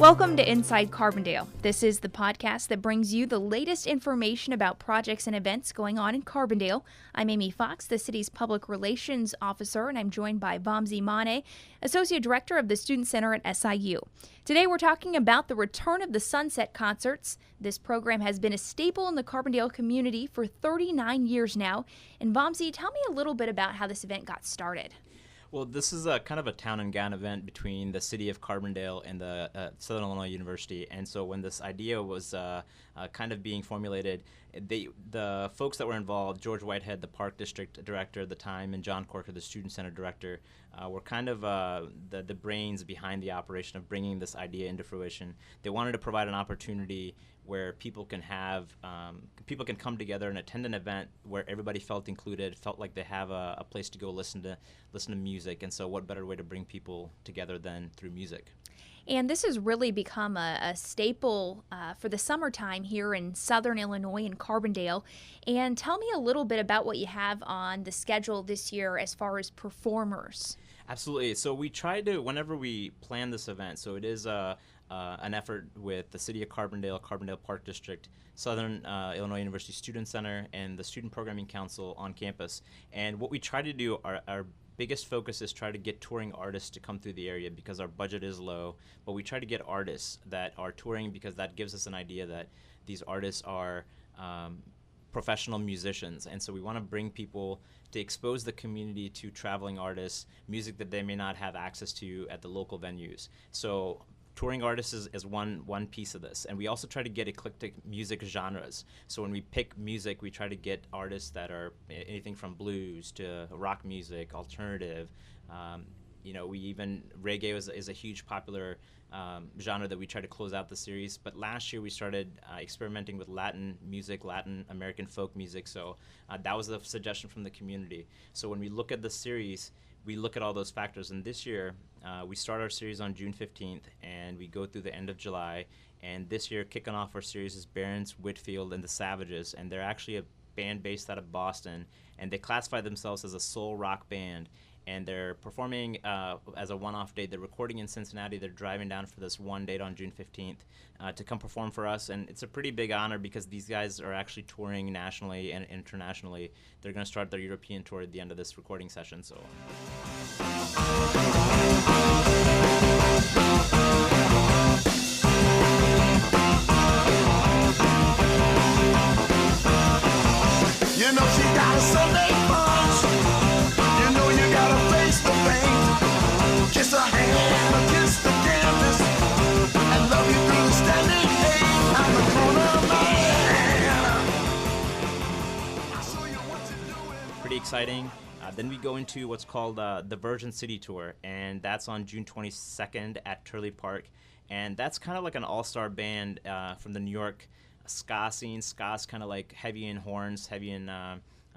Welcome to Inside Carbondale. This is the podcast that brings you the latest information about projects and events going on in Carbondale. I'm Amy Fox, the city's public relations officer, and I'm joined by Vamsi Manne, Associate Director of the Student Center at SIU. Today we're talking about the return of the Sunset Concerts. This program has been a staple in the Carbondale community for 39 years now. And Vamsi, tell me a little bit about how this event got started. Well, this is a kind of a town and gown event between the city of Carbondale and the Southern Illinois University. And so when this idea was kind of being formulated, the folks that were involved, George Whitehead, the park district director at the time, and John Corker, the student center director, were kind of the brains behind the operation of bringing this idea into fruition. They wanted to provide an opportunity where people can come together and attend an event where everybody felt included, felt like they have a place to go listen to music. And so what better way to bring people together than through music? And this has really become a staple for the summertime here in Southern Illinois and Carbondale. And tell me a little bit about what you have on the schedule this year as far as performers. Absolutely. So we tried to, whenever we plan this event, so it is an effort with the City of Carbondale, Carbondale Park District, Southern Illinois University Student Center, and the Student Programming Council on campus. And what we try to do, our biggest focus is try to get touring artists to come through the area because our budget is low, but we try to get artists that are touring because that gives us an idea that these artists are professional musicians. And so we want to bring people to expose the community to traveling artists, music that they may not have access to at the local venues. So touring artists is one piece of this. And we also try to get eclectic music genres. So when we pick music, we try to get artists that are anything from blues to rock music, alternative. Reggae is a huge popular genre that we try to close out the series. But last year we started experimenting with Latin music, Latin American folk music. So that was a suggestion from the community. So when we look at the series, we look at all those factors. And this year, we start our series on June 15th, and we go through the end of July. And this year, kicking off our series is Barons, Whitfield, and the Savages. And they're actually a band based out of Boston. And they classify themselves as a soul rock band. And they're performing as a one-off date. They're recording in Cincinnati. They're driving down for this one date on June 15th to come perform for us. And it's a pretty big honor because these guys are actually touring nationally and internationally. They're going to start their European tour at the end of this recording session. So. You know she got a Sunday punch. You know you got a face to paint. Kiss her hand, kiss the canvas, and love you through the standing eight. I'm the corner man. I'll show you what you're doing. Pretty exciting. Then we go into what's called the Virgin City Tour, and that's on June 22nd at Turley Park. And that's kind of like an all-star band from the New York ska scene. Ska's kind of like heavy in horns, heavy in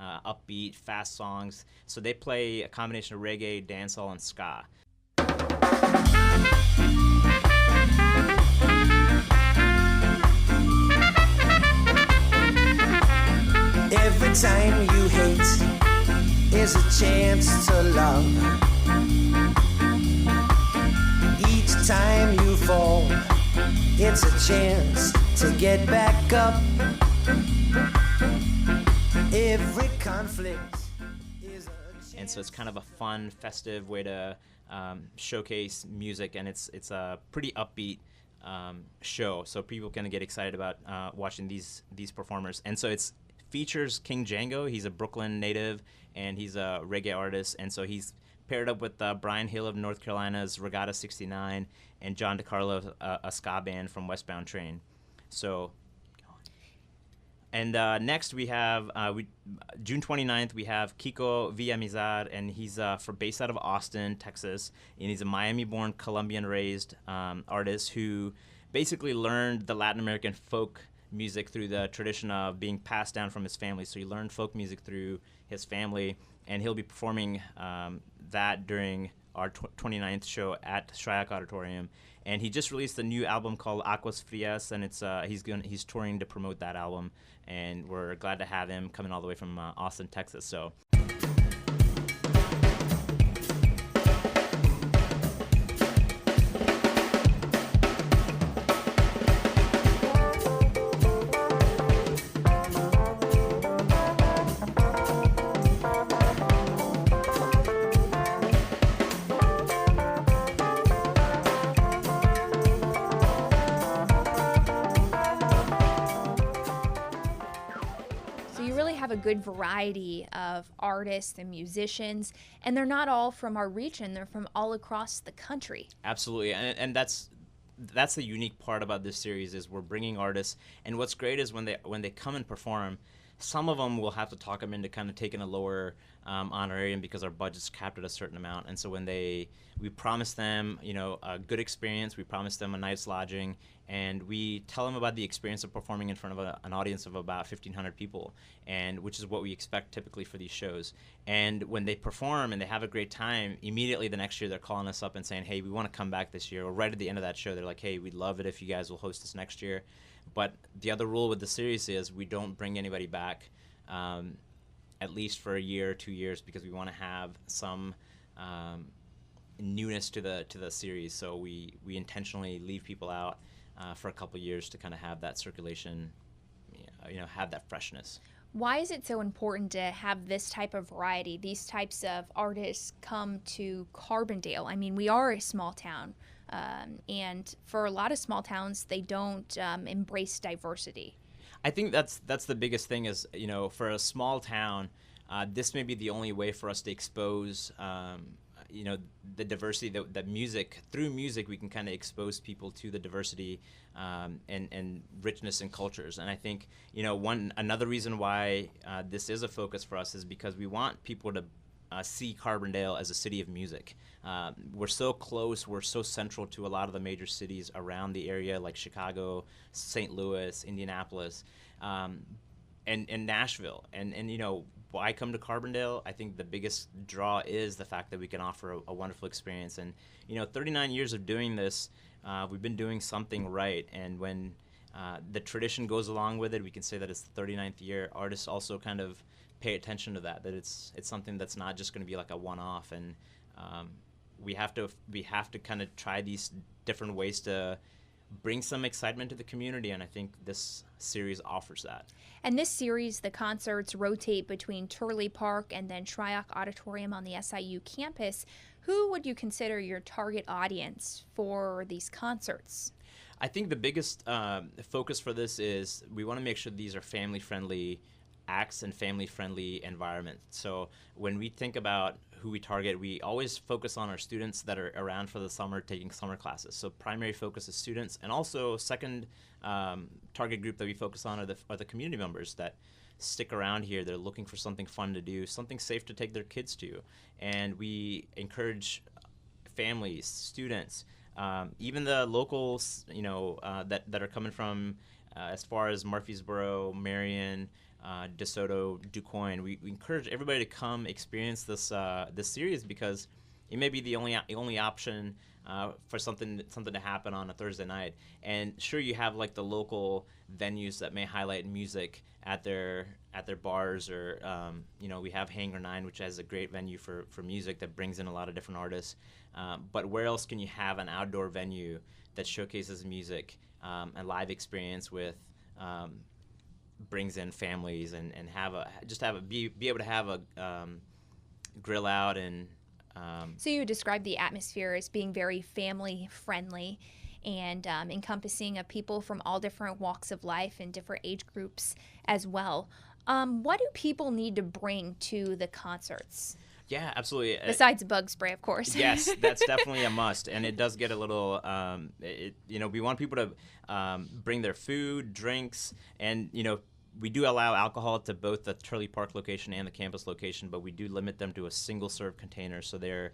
upbeat, fast songs. So they play a combination of reggae, dancehall, and ska. Every time you hate is a chance to love. Each time you fall, it's a chance to get back up. Every conflict is a chance. And so it's kind of a fun, festive way to showcase music, and it's a pretty upbeat show, so people can get excited about watching these performers. And so it features King Django. He's a Brooklyn native, and he's a reggae artist, and so he's paired up with Brian Hill of North Carolina's Regatta 69 and John DeCarlo, a ska band from Westbound Train. So, and next we have, June 29th, we have Kiko Villamizar, and he's based out of Austin, Texas, and he's a Miami-born, Colombian-raised artist who basically learned the Latin American folk music through the tradition of being passed down from his family. So he learned folk music through his family, and he'll be performing that during our 29th show at Shryock Auditorium. And he just released a new album called Aguas Frias, and he's touring to promote that album, and we're glad to have him coming all the way from Austin, Texas. So. good variety of artists and musicians, and they're not all from our region. They're from all across the country. Absolutely, and that's the unique part about this series is we're bringing artists, and what's great is when they come and perform, some of them will have to talk them into kind of taking a lower honorarium because our budget's capped at a certain amount. And so when we promise them, a good experience, we promise them a night's lodging, and we tell them about the experience of performing in front of an audience of about 1,500 people, and which is what we expect typically for these shows. And when they perform and they have a great time, immediately the next year they're calling us up and saying, hey, we want to come back this year. Or right at the end of that show, they're like, hey, we'd love it if you guys will host us next year. But the other rule with the series is we don't bring anybody back at least for a year or 2 years, because we want to have some newness to the series. So we intentionally leave people out for a couple years to kind of have that circulation, have that freshness. Why is it so important to have this type of variety, these types of artists come to Carbondale? I mean, we are a small town, and for a lot of small towns, they don't embrace diversity. I think that's the biggest thing is, for a small town, this may be the only way for us to expose, the diversity that music, through music, we can kind of expose people to the diversity and richness in cultures. And I think, another reason why this is a focus for us is because we want people to see Carbondale as a city of music. We're so close, we're so central to a lot of the major cities around the area, like Chicago, St. Louis, Indianapolis, and Nashville. And why come to Carbondale? I think the biggest draw is the fact that we can offer a wonderful experience. And 39 years of doing this, we've been doing something right. And when the tradition goes along with it, we can say that it's the 39th year. Artists also kind of pay attention to that it's something that's not just going to be like a one-off. And we have to kind of try these different ways to bring some excitement to the community, and I think this series offers that. And this series, the concerts rotate between Turley Park and then Shryock Auditorium on the SIU campus. Who would you consider your target audience for these concerts? I think the biggest focus for this is we want to make sure these are family-friendly acts and family-friendly environment. So when we think about who we target, we always focus on our students that are around for the summer taking summer classes. So primary focus is students, and also second target group that we focus on are the community members that stick around here. They're looking for something fun to do, something safe to take their kids to. And we encourage families, students, even the locals, that are coming from as far as Murfreesboro, Marion, DeSoto, DuQuoin. We encourage everybody to come experience this series, because it may be the only option for something to happen on a Thursday night. And sure, you have like the local venues that may highlight music at their bars, or we have Hangar 9, which has a great venue for music that brings in a lot of different artists. But where else can you have an outdoor venue that showcases music, a live experience with brings in families and be able to have a grill out and So you would describe the atmosphere as being very family friendly and encompassing of people from all different walks of life and different age groups as well. What do people need to bring to the concerts? Yeah, absolutely. Besides bug spray, of course. Yes, that's definitely a must, and it does get a little. We want people to bring their food, drinks, and we do allow alcohol to both the Turley Park location and the campus location, but we do limit them to a single serve container, so they're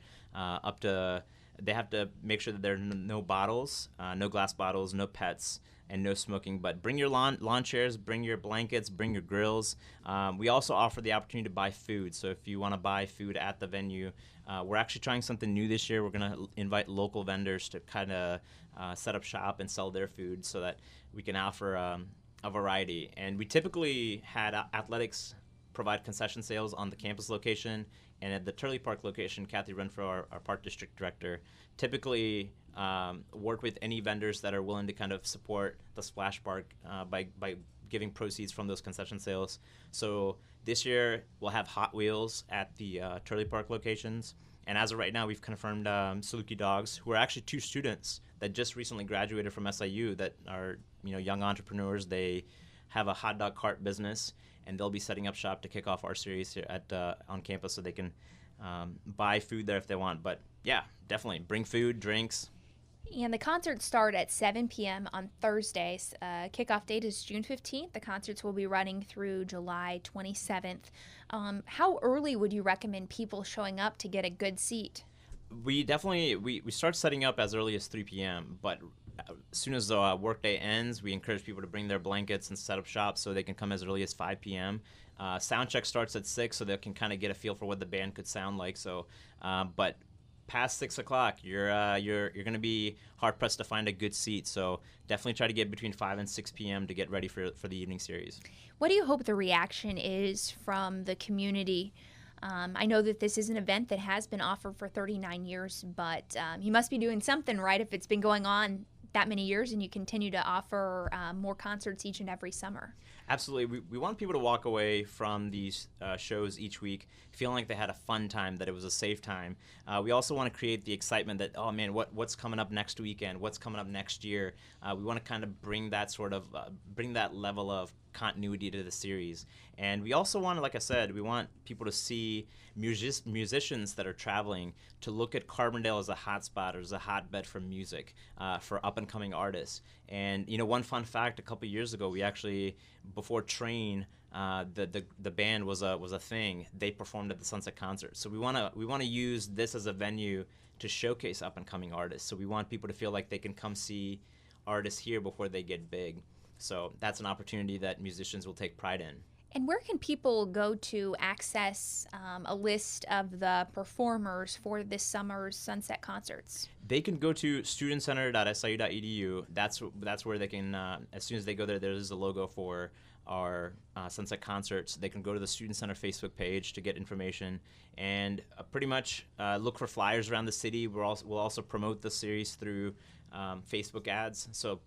They have to make sure that there are no bottles, no glass bottles, no pets, and no smoking. But bring your lawn chairs, bring your blankets, bring your grills. We also offer the opportunity to buy food. So if you want to buy food at the venue, we're actually trying something new this year. We're going to invite local vendors to kind of set up shop and sell their food so that we can offer a variety. And we typically had athletics provide concession sales on the campus location, and at the Turley Park location, Kathy Renfro, our park district director, typically work with any vendors that are willing to kind of support the splash park by giving proceeds from those concession sales. So this year we'll have Hot Wheels at the Turley Park locations, and as of right now, we've confirmed Saluki Dogs, who are actually two students that just recently graduated from SIU that are young entrepreneurs. They have a hot dog cart business, and they'll be setting up shop to kick off our series here at on campus, so they can buy food there if they want. But yeah, definitely bring food, drinks. And the concerts start at 7 p.m. on Thursdays. Kickoff date is June 15th. The concerts will be running through July 27th. How early would you recommend people showing up to get a good seat? We definitely, we start setting up as early as 3 p.m., but as soon as the workday ends, we encourage people to bring their blankets and set up shop so they can come as early as 5 p.m. Sound check starts at 6, so they can kind of get a feel for what the band could sound like. So, but past 6 o'clock, you're going to be hard pressed to find a good seat. So definitely try to get between 5 and 6 p.m. to get ready for the evening series. What do you hope the reaction is from the community? I know that this is an event that has been offered for 39 years, but you must be doing something right if it's been going on that many years and you continue to offer more concerts each and every summer. Absolutely. We want people to walk away from these shows each week feeling like they had a fun time, that it was a safe time. We also want to create the excitement that, oh man, what's coming up next weekend? What's coming up next year? We want to kind of bring that sort of, bring that level of continuity to the series. And we also want to, like I said, we want people to see musicians that are traveling to look at Carbondale as a hotspot or as a hotbed for music, for up-and-coming artists. And, you know, one fun fact, a couple years ago, we actually, before Train, the band was a thing, they performed at the Sunset Concert. So we want to use this as a venue to showcase up-and-coming artists. So we want people to feel like they can come see artists here before they get big. So that's an opportunity that musicians will take pride in. And where can people go to access a list of the performers for this summer's Sunset Concerts? They can go to studentcenter.siu.edu. That's where they can, as soon as they go there, there's a logo for our Sunset Concerts. They can go to the Student Center Facebook page to get information and pretty much look for flyers around the city. We'll also promote the series through Facebook ads. So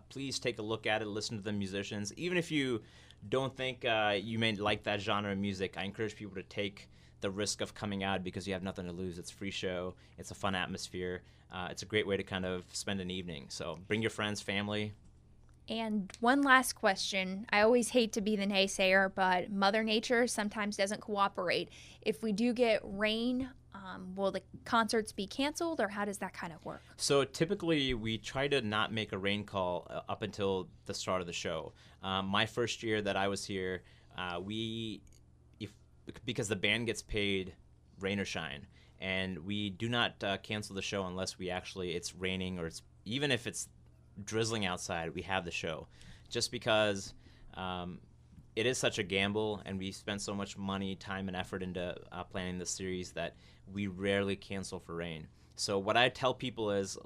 please take a look at it, listen to the musicians. Even if you don't think you may like that genre of music, I encourage people to take the risk of coming out because you have nothing to lose. It's a free show. It's a fun atmosphere. It's a great way to kind of spend an evening. So bring your friends, family. And one last question. I always hate to be the naysayer, but Mother Nature sometimes doesn't cooperate. If we do get rain, will the concerts be canceled, or how does that kind of work? So typically we try to not make a rain call up until the start of the show. My first year that I was here, because the band gets paid rain or shine, and we do not cancel the show unless it's raining, or even if it's drizzling outside, we have the show. Just because it is such a gamble, and we spend so much money, time, and effort into planning the series that we rarely cancel for rain. So what I tell people is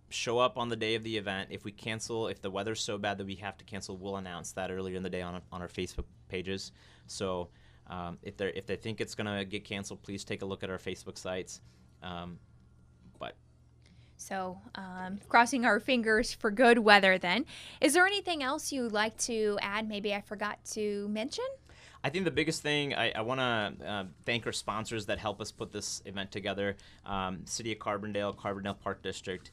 show up on the day of the event. If we cancel, if the weather's so bad that we have to cancel, we'll announce that earlier in the day on our Facebook pages. So if they think it's going to get canceled, please take a look at our Facebook sites. So crossing our fingers for good weather then. Is there anything else you'd like to add? Maybe I forgot to mention? I think the biggest thing, I want to thank our sponsors that help us put this event together. City of Carbondale, Carbondale Park District,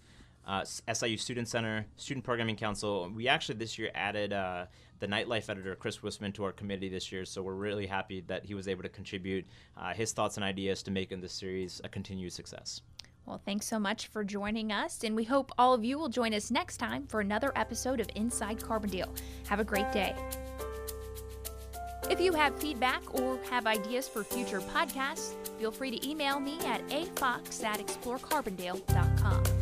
SIU Student Center, Student Programming Council. We actually this year added the nightlife editor, Chris Wisman, to our committee this year, so we're really happy that he was able to contribute his thoughts and ideas to making this series a continued success. Well, thanks so much for joining us, and we hope all of you will join us next time for another episode of Inside Carbondale. Have a great day. If you have feedback or have ideas for future podcasts, feel free to email me at afox@explorecarbondale.com.